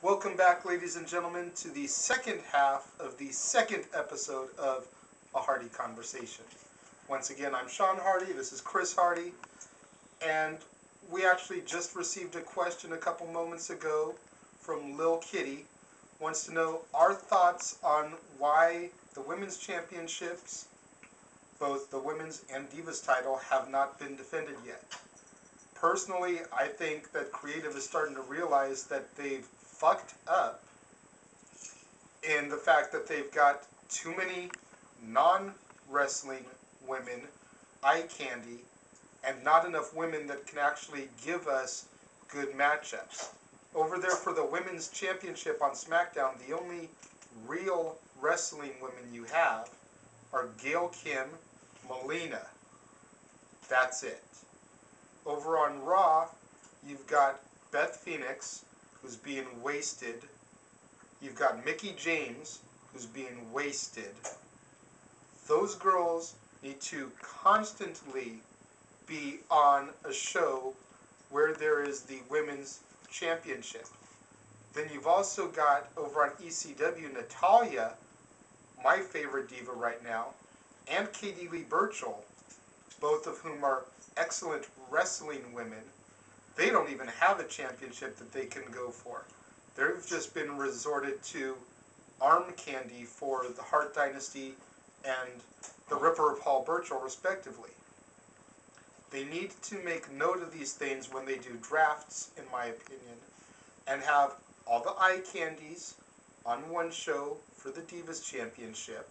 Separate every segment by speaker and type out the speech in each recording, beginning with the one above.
Speaker 1: Welcome back, ladies and gentlemen, to the second half of the second episode of A Hardy Conversation. Once again, I'm Sean Hardy, this is Chris Hardy, and we actually just received a question a couple moments ago from Lil Kitty. Wants to know our thoughts on why the women's championships, both the women's and Divas title, have not been defended yet. Personally, I think that Creative is starting to realize that they've fucked up in the fact that they've got too many non-wrestling women, eye candy, and not enough women that can actually give us good matchups. Over there for the women's championship on SmackDown, the only real wrestling women you have are Gail Kim, Melina. That's it. Over on Raw, you've got Beth Phoenix, who's being wasted. You've got Mickie James, who's being wasted. Those girls need to constantly be on a show where there is the women's championship. Then you've also got over on ECW Natalya, my favorite diva right now, and Katie Lee Burchill, both of whom are excellent wrestling women. They don't even have a championship that they can go for. They've just been resorted to arm candy for the Hart Dynasty and the Ripper of Paul Burchill, respectively. They need to make note of these things when they do drafts, in my opinion, and have all the eye candies on one show for the Divas Championship,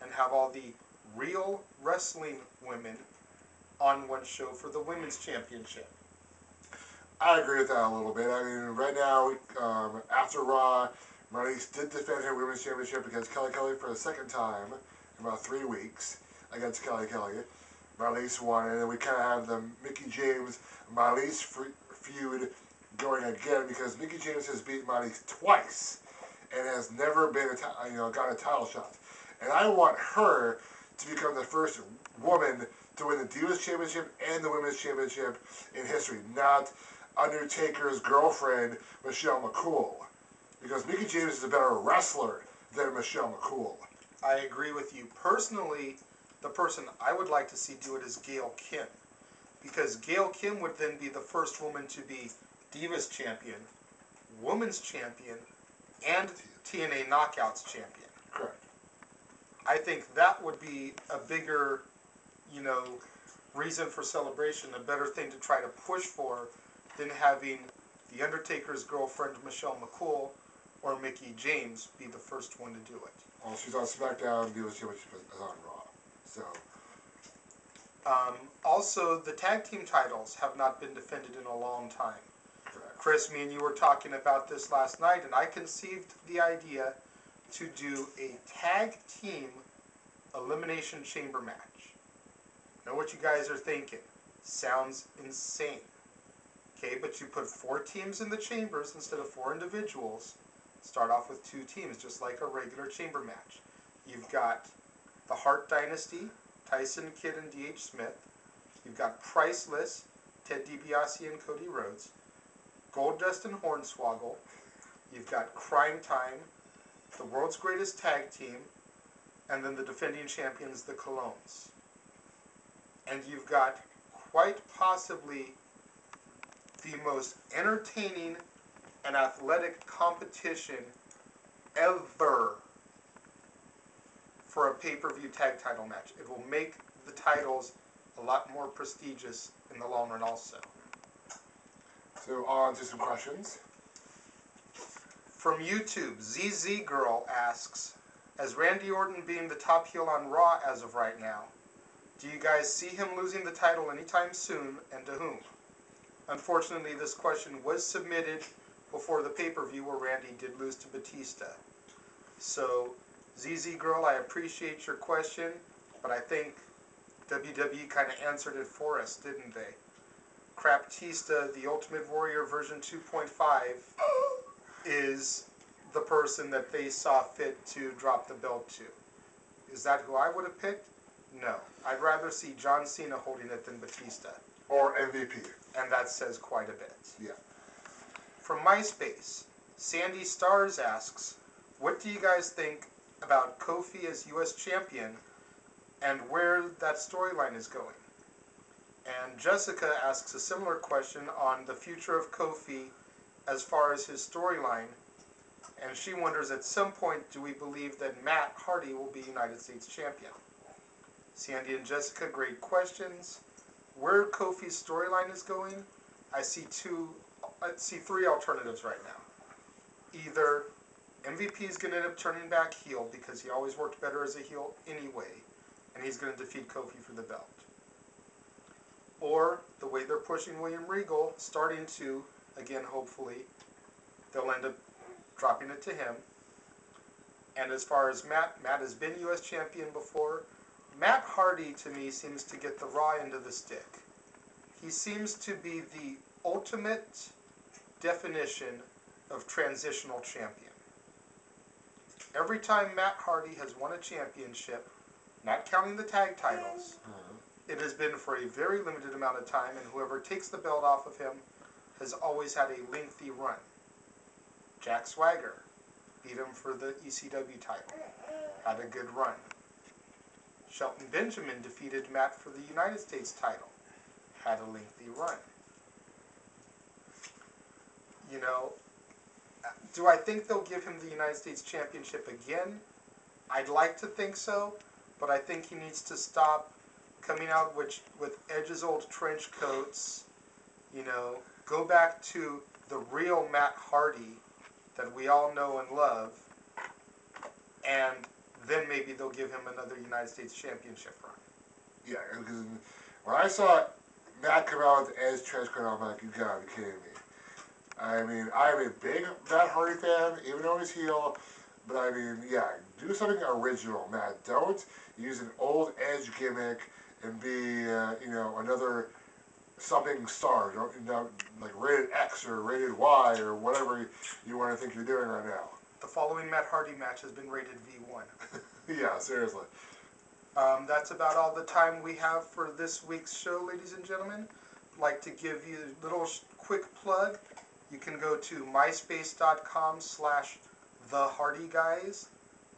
Speaker 1: and have all the real wrestling women on one show for the Women's Championship.
Speaker 2: I agree with that a little bit. I mean, right now, after Raw, Marlies did defend her Women's Championship against Kelly Kelly for the second time in about 3 weeks against Kelly Kelly. Marlies won, and then we kind of have the Mickie James Marlies feud going again because Mickie James has beaten Marlies twice and has never been got a title shot. And I want her to become the first woman to win the Divas Championship and the Women's Championship in history, not Undertaker's girlfriend, Michelle McCool. Because Mickie James is a better wrestler than Michelle McCool.
Speaker 1: I agree with you. Personally, the person I would like to see do it is Gail Kim. Because Gail Kim would then be the first woman to be Divas Champion, Women's Champion, and TNA Knockouts Champion.
Speaker 2: Correct.
Speaker 1: I think that would be a bigger, reason for celebration, a better thing to try to push for than having the Undertaker's girlfriend, Michelle McCool, or Mickie James be the first one to do it.
Speaker 2: Well, she's on SmackDown, Divas Championship is on Raw. So.
Speaker 1: Also, the tag team titles have not been defended in a long time.
Speaker 2: Correct.
Speaker 1: Chris, me and you were talking about this last night, and I conceived the idea to do a tag team elimination chamber match. Know what you guys are thinking. Sounds insane. Okay, but you put 4 teams in the chambers instead of 4 individuals. Start off with 2 teams, just like a regular chamber match. You've got the Hart Dynasty, Tyson Kidd and D.H. Smith. You've got Priceless, Ted DiBiase and Cody Rhodes. Goldust and Hornswoggle. You've got Crime Time, the world's greatest tag team, and then the defending champions, the Colognes. And you've got quite possibly the most entertaining and athletic competition ever for a pay-per-view tag title match. It will make the titles a lot more prestigious in the long run also.
Speaker 2: So on to some questions.
Speaker 1: From YouTube, ZZ Girl asks, as Randy Orton being the top heel on Raw as of right now, do you guys see him losing the title anytime soon, and to whom? Unfortunately, this question was submitted before the pay-per-view where Randy did lose to Batista. So, ZZ Girl, I appreciate your question, but I think WWE kind of answered it for us, didn't they? Craptista, the Ultimate Warrior version 2.5, is the person that they saw fit to drop the belt to. Is that who I would have picked? No. I'd rather see John Cena holding it than Batista.
Speaker 2: Or MVP.
Speaker 1: And that says quite a bit.
Speaker 2: Yeah.
Speaker 1: From MySpace, Sandy Stars asks, what do you guys think about Kofi as U.S. champion and where that storyline is going? And Jessica asks a similar question on the future of Kofi as far as his storyline. And she wonders, at some point, do we believe that Matt Hardy will be United States champion? Sandy and Jessica, great questions. Where Kofi's storyline is going, I see three alternatives right now. Either MVP is going to end up turning back heel because he always worked better as a heel anyway, and he's going to defeat Kofi for the belt. Or, the way they're pushing William Regal, starting to, again, hopefully, they'll end up dropping it to him. And as far as Matt has been U.S. champion before. Matt Hardy, to me, seems to get the raw end of the stick. He seems to be the ultimate definition of transitional champion. Every time Matt Hardy has won a championship, not counting the tag titles, it has been for a very limited amount of time, and whoever takes the belt off of him has always had a lengthy run. Jack Swagger beat him for the ECW title, had a good run. Shelton Benjamin defeated Matt for the United States title, had a lengthy run. You know, do I think they'll give him the United States Championship again? I'd like to think so, but I think he needs to stop coming out with Edge's old trench coats, you know, go back to the real Matt Hardy that we all know and love, and then maybe they'll give him another United States Championship run.
Speaker 2: Yeah, because when I saw Matt come out with the Edge trench coat, I'm like, you gotta be kidding me. I mean, I'm a big Matt Hardy fan, even though he's heel, but I mean, yeah, do something original, Matt. Don't use an old Edge gimmick and be, you know, another something star, don't, you know, like rated X or rated Y or whatever you want to think you're doing right now.
Speaker 1: The following Matt Hardy match has been rated V1.
Speaker 2: Yeah, seriously.
Speaker 1: That's about all the time we have for this week's show, ladies and gentlemen. I'd like to give you a little quick plug. You can go to myspace.com/TheHardyGuys.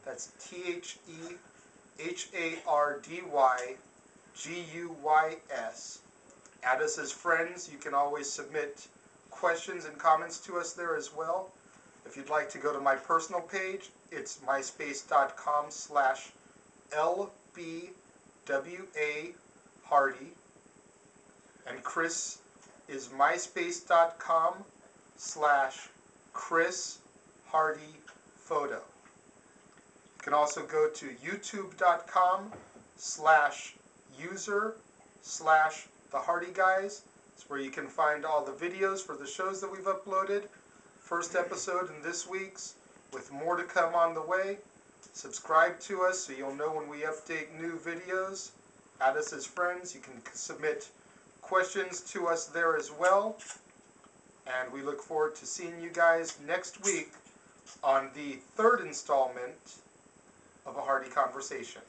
Speaker 1: That's TheHardyGuys. Add us as friends. You can always submit questions and comments to us there as well. If you'd like to go to my personal page, it's myspace.com/LBWA and Chris is myspace.com/ChrisHardyPhoto. You can also go to youtube.com/user/TheHardyGuys. It's where you can find all the videos for the shows that we've uploaded. First episode in this week's, with more to come on the way. Subscribe to us so you'll know when we update new videos. Add us as friends. You can submit questions to us there as well. And we look forward to seeing you guys next week on the third installment of A Hardy Conversation.